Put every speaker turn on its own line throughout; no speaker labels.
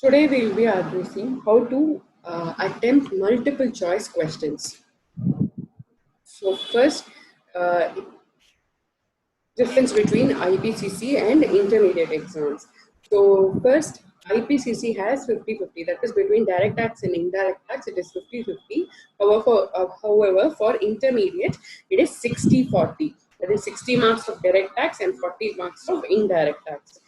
Today we'll be addressing how to attempt multiple choice questions. So first, uh, difference between IPCC and intermediate exams. So first, IPCC has 50-50, that is between direct tax and indirect tax, it is 50-50. However, for intermediate, it is 60-40. That is 60 marks of direct tax and 40 marks of indirect tax.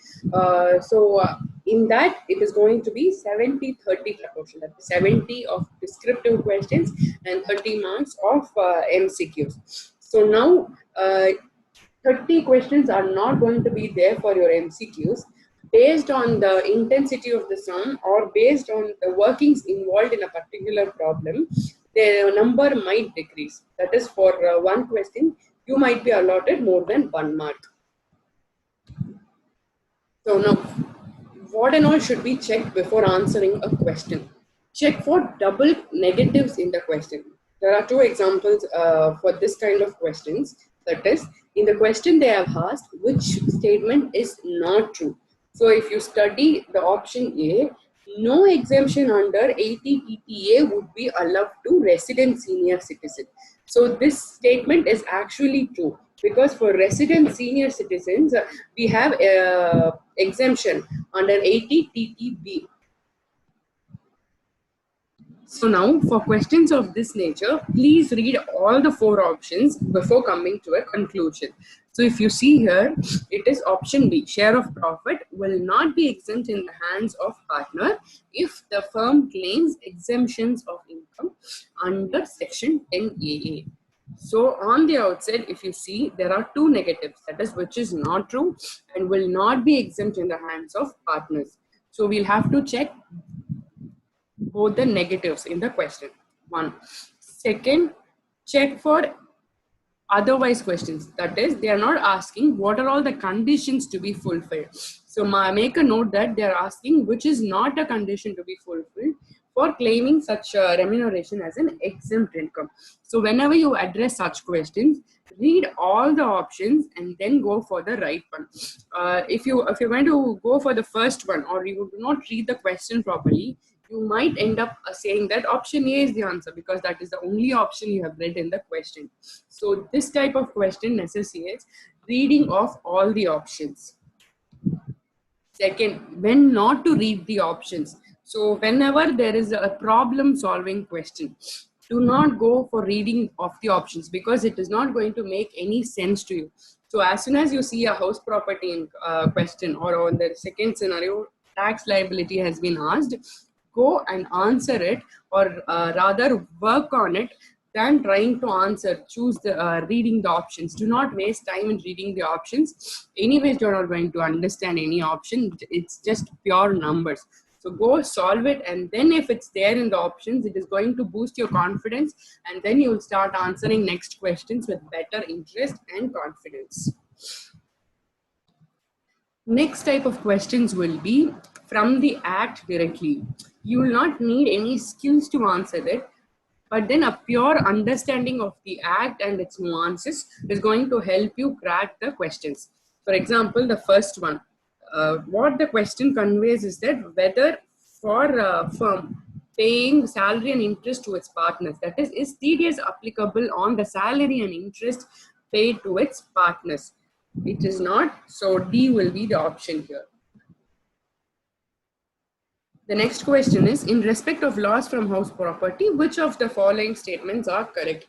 In that, it is going to be 70-30 proportion. That is 70 of descriptive questions and 30 marks of MCQs. So now, 30 questions are not going to be there for your MCQs. Based on the intensity of the sum or based on the workings involved in a particular problem, the number might decrease. That is, for one question, you might be allotted more than 1 mark. So now, what and all should be checked before answering a question? Check for double negatives in the question. There are two examples for this kind of questions. That is, in the question they have asked, which statement is not true. So if you study the option A, no exemption under 80 TTA would be allowed to resident senior citizen. So this statement is actually true, because for resident senior citizens, we have exemption under 80 TTB. So now, for questions of this nature, please read all the 4 options before coming to a conclusion. So if you see here, it is option B, share of profit will not be exempt in the hands of partner if the firm claims exemptions of income under section 10AA. So on the outside, if you see, there are 2 negatives, that is, which is not true and will not be exempt in the hands of partners. So we'll have to check both the negatives in the question. One. Second, check for otherwise questions. That is, they are not asking what are all the conditions to be fulfilled. So make a note that they are asking which is not a condition to be fulfilled for claiming such remuneration as an exempt income. So whenever you address such questions, read all the options and then go for the right one. If you're going to go for the first one, or you do not read the question properly, you might end up saying that option A is the answer, because that is the only option you have read in the question. So this type of question necessitates reading of all the options. Second, when not to read the options. So whenever there is a problem solving question, do not go for reading of the options, because it is not going to make any sense to you. So as soon as you see a house property question, or on the second scenario, tax liability has been asked, go and answer it, or rather work on it than trying to answer. Choose the reading the options. Do not waste time in reading the options. Anyways, you're not going to understand any option. It's just pure numbers. So go solve it, and then if it's there in the options, it is going to boost your confidence, and then you'll start answering next questions with better interest and confidence. Next type of questions will be from the act directly. You will not need any skills to answer it, but then a pure understanding of the act and its nuances is going to help you crack the questions. For example, the first one, what the question conveys is that whether for a firm paying salary and interest to its partners, that is TDS applicable on the salary and interest paid to its partners? It is not, so D will be the option here. The next question is, in respect of loss from house property, which of the following statements are correct?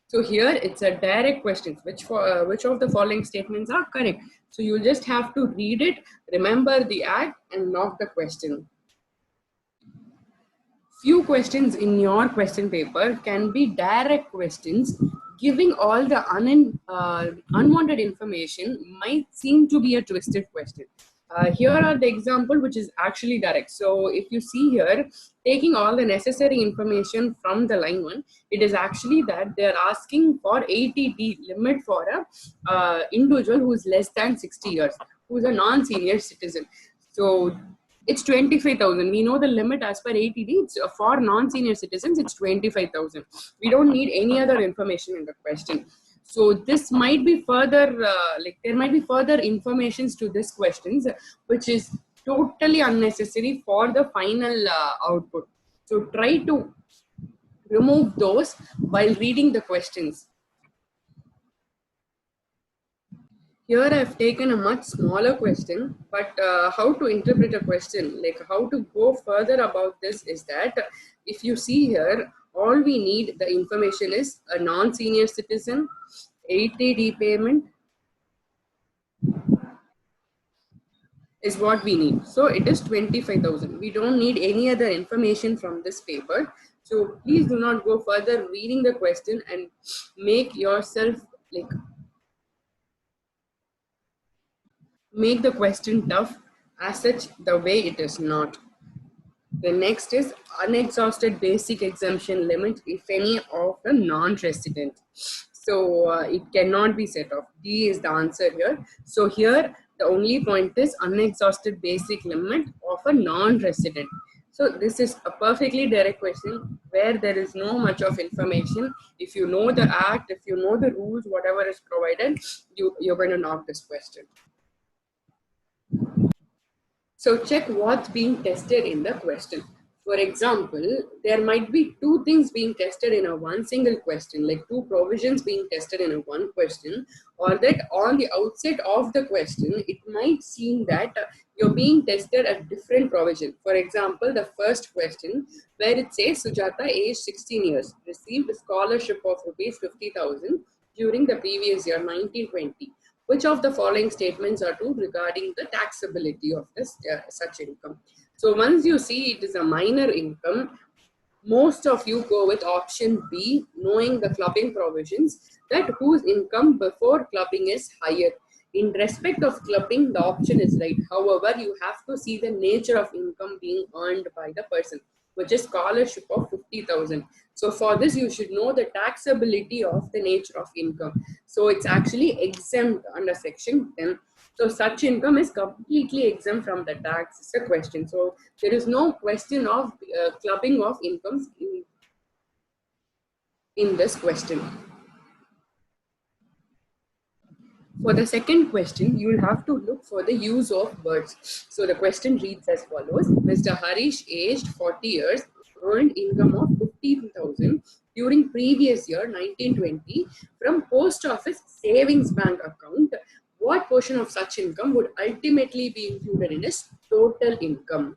So here it's a direct question. Which of the following statements are correct? So you just have to read it, remember the act, and knock the question. Few questions in your question paper can be direct questions. Giving all the unwanted information might seem to be a twisted question. Here are the example which is actually direct. So if you see here, taking all the necessary information from the line 1, it is actually that they are asking for 80D limit for a individual who is less than 60 years, who is a non-senior citizen. So it's 25,000. We know the limit as per 80D. It's for non-senior citizens, it's 25,000. We don't need any other information in the question. So this might be further, there might be further informations to this questions, which is totally unnecessary for the final output. So try to remove those while reading the questions. Here I've taken a much smaller question, but how to interpret a question, like how to go further about this is that if you see here, all we need the information is a non-senior citizen, 80D payment is what we need. So it is 25,000. We don't need any other information from this paper. So please do not go further reading the question and make yourself like make the question tough as such the way it is not. The next is unexhausted basic exemption limit, if any, of a non-resident. So it cannot be set off. D is the answer here. So here the only point is unexhausted basic limit of a non-resident. So this is a perfectly direct question where there is no much of information. If you know the act, if you know the rules, whatever is provided, you're going to knock this question. So check what's being tested in the question. For example, there might be two things being tested in a one single question, like two provisions being tested in a one question, or that on the outset of the question, it might seem that you're being tested a different provision. For example, the first question where it says Sujata, age 16 years, received a scholarship of rupees 50,000 during the previous year, 1920. Which of the following statements are true regarding the taxability of this such income? So once you see it is a minor income, most of you go with option B, knowing the clubbing provisions, that whose income before clubbing is higher. In respect of clubbing, the option is right. However, you have to see the nature of income being earned by the person, which is scholarship of 50,000. So for this, you should know the taxability of the nature of income. So it's actually exempt under section 10. So such income is completely exempt from the tax. It's a question. So there is no question of clubbing of incomes in this question. For the second question, you will have to look for the use of words. So the question reads as follows. Mr. Harish, aged 40 years, earned income of 15,000 during previous year 1920 from post office savings bank account. What portion of such income would ultimately be included in his total income?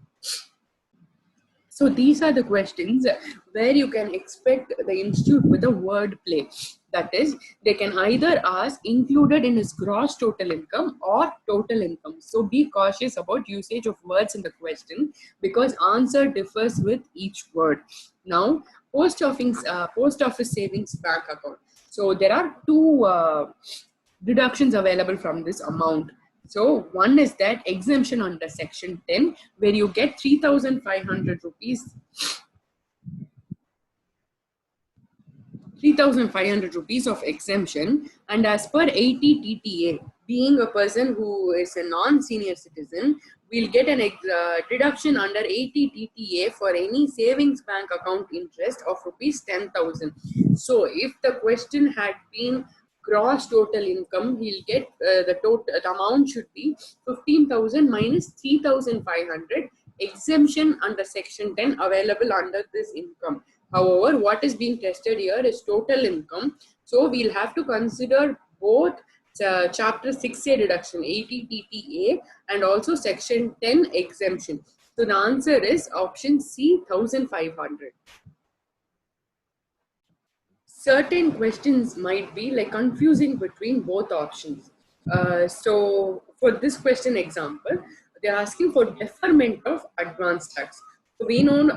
So these are the questions where you can expect the institute with a word play. That is, they can either ask included in his gross total income or total income. So be cautious about usage of words in the question because answer differs with each word. Now, post office savings bank account. So there are two deductions available from this amount. So one is that exemption under section 10 where you get 3,500 rupees 3,500 rupees of exemption, and as per 80 TTA, being a person who is a non-senior citizen, will get an deduction under 80 TTA for any savings bank account interest of rupees 10,000. So if the question had been gross total income, he'll get the amount should be 15,000 minus 3,500 exemption under section 10 available under this income. However, what is being tested here is total income. So we'll have to consider both chapter 6A deduction 80 TTA and also section 10 exemption. So the answer is option C, 1,500. Certain questions might be like confusing between both options. So for this question example, they're asking for deferment of advance tax. So we know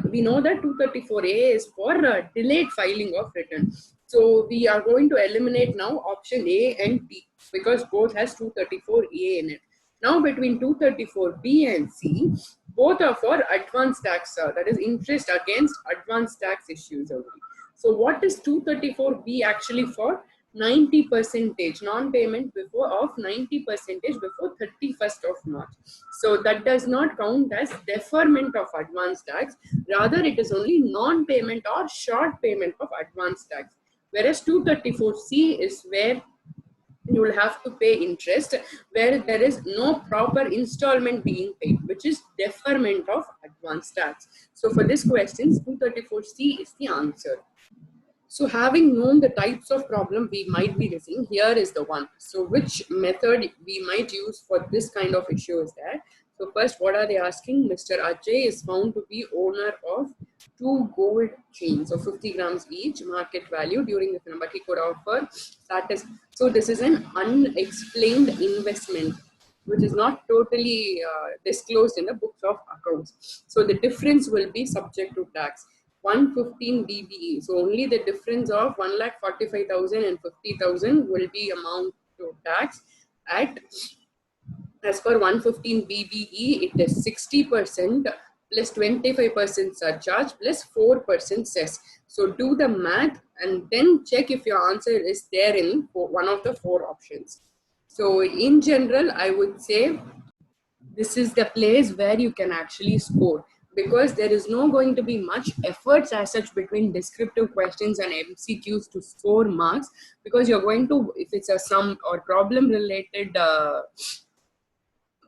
that 234A is for delayed filing of return. So we are going to eliminate now option A and B because both has 234A in it. Now between 234B and C, both are for advance tax, that is interest against advance tax issues only. So what is 234B actually for? 90% non-payment before of 90% before 31st of March. So that does not count as deferment of advance tax. Rather, it is only non-payment or short payment of advance tax. Whereas 234C is where you will have to pay interest where there is no proper installment being paid, which is deferment of advance tax. So for this question, 234C is the answer. So having known the types of problem we might be facing, here is the one. So which method we might use for this kind of issue is that. So first, what are they asking? Mr. Ajay is found to be owner of two gold chains of 50 grams each, market value during the film, but he could offer status. So this is an unexplained investment which is not totally disclosed in the books of accounts. So the difference will be subject to tax. 115 BBE. So only the difference of 1,45,000 and 50,000 will be amount to tax at, as per 115 BBE, it is 60% plus 25% surcharge plus 4% cess. So do the math and then check if your answer is there in one of the four options. So in general, I would say this is the place where you can actually score, because there is no going to be much efforts as such between descriptive questions and MCQs to score marks, because you're going to, if it's a sum or problem related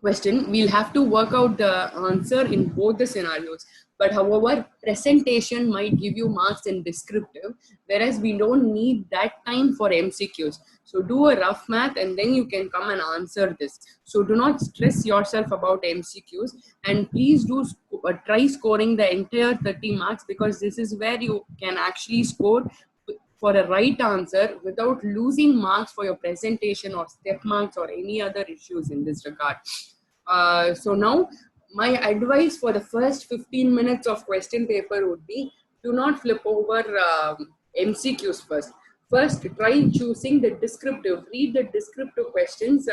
question, we'll have to work out the answer in both the scenarios. But however, presentation might give you marks in descriptive, whereas we don't need that time for MCQs. So do a rough math and then you can come and answer this. So do not stress yourself about MCQs, and please do try scoring the entire 30 marks, because this is where you can actually score for a right answer without losing marks for your presentation or step marks or any other issues in this regard. So now my advice for the first 15 minutes of question paper would be, do not flip over MCQs first. First, try choosing the descriptive. Read the descriptive questions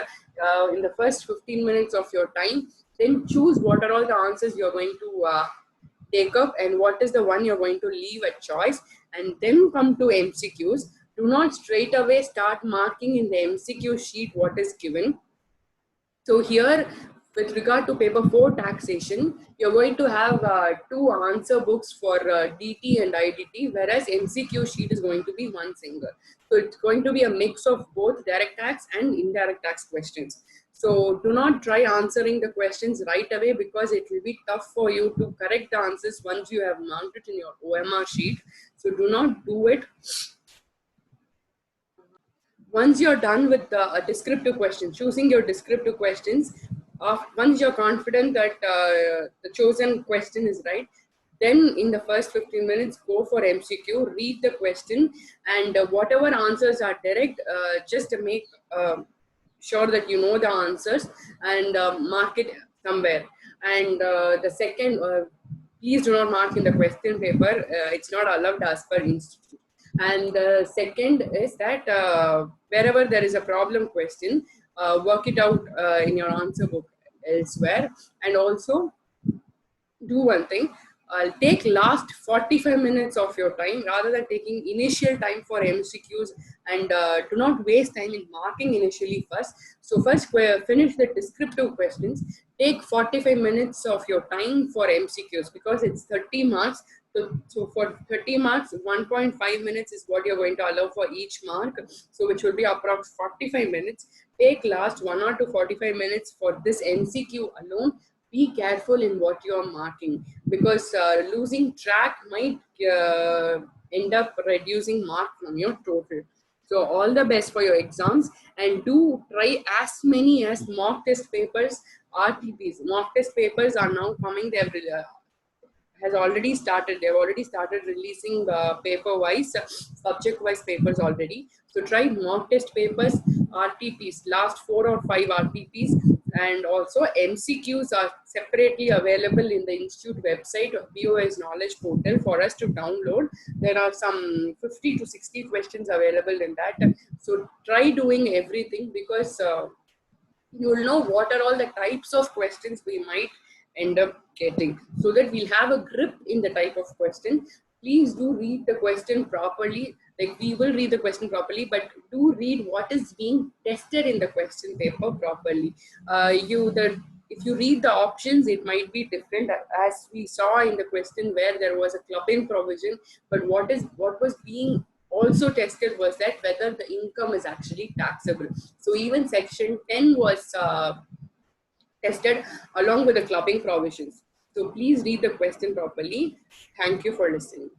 in the first 15 minutes of your time. Then choose what are all the answers you're going to take up and what is the one you're going to leave a choice, and then come to MCQs. Do not straight away start marking in the MCQ sheet what is given. So here, with regard to paper 4 taxation, you're going to have two answer books for DT and IDT, whereas MCQ sheet is going to be one single. So it's going to be a mix of both direct tax and indirect tax questions. So do not try answering the questions right away, because it will be tough for you to correct the answers once you have marked it in your OMR sheet. So do not do it. Once you're done with the descriptive questions, choosing your descriptive questions, once you're confident that the chosen question is right, then in the first 15 minutes, go for MCQ, read the question, and whatever answers are direct, just make sure that you know the answers and mark it somewhere. And the second, please do not mark in the question paper. It's not allowed as per institute. And the second is that wherever there is a problem question, work it out in your answer book elsewhere. And also do one thing, take last 45 minutes of your time rather than taking initial time for MCQs, and do not waste time in marking initially first. So first finish the descriptive questions, take 45 minutes of your time for MCQs, because it's 30 marks. So for 30 marks, 1.5 minutes is what you're going to allow for each mark. So which will be approx 45 minutes. Take last 1 or 2 45 minutes for this MCQ alone. Be careful in what you are marking, because losing track might end up reducing mark from your total. So all the best for your exams, and do try as many as mock test papers, RTPs. Mock test papers are now coming. They have has already started. They've already started releasing paper-wise, subject-wise papers already. So try mock test papers, RTPs, last 4 or 5 RTPs, and also MCQs are separately available in the institute website, BOS Knowledge Portal, for us to download. There are some 50 to 60 questions available in that. So try doing everything, because you will know what are all the types of questions we might end up getting, so that we'll have a grip in the type of question. Please do read the question properly. Like, we will read the question properly, but do read what is being tested in the question paper properly. If you read the options, it might be different, as we saw in the question where there was a club-in provision, but what was being also tested was that whether the income is actually taxable. So even section 10 was tested along with the clubbing provisions. So please read the question properly. Thank you for listening.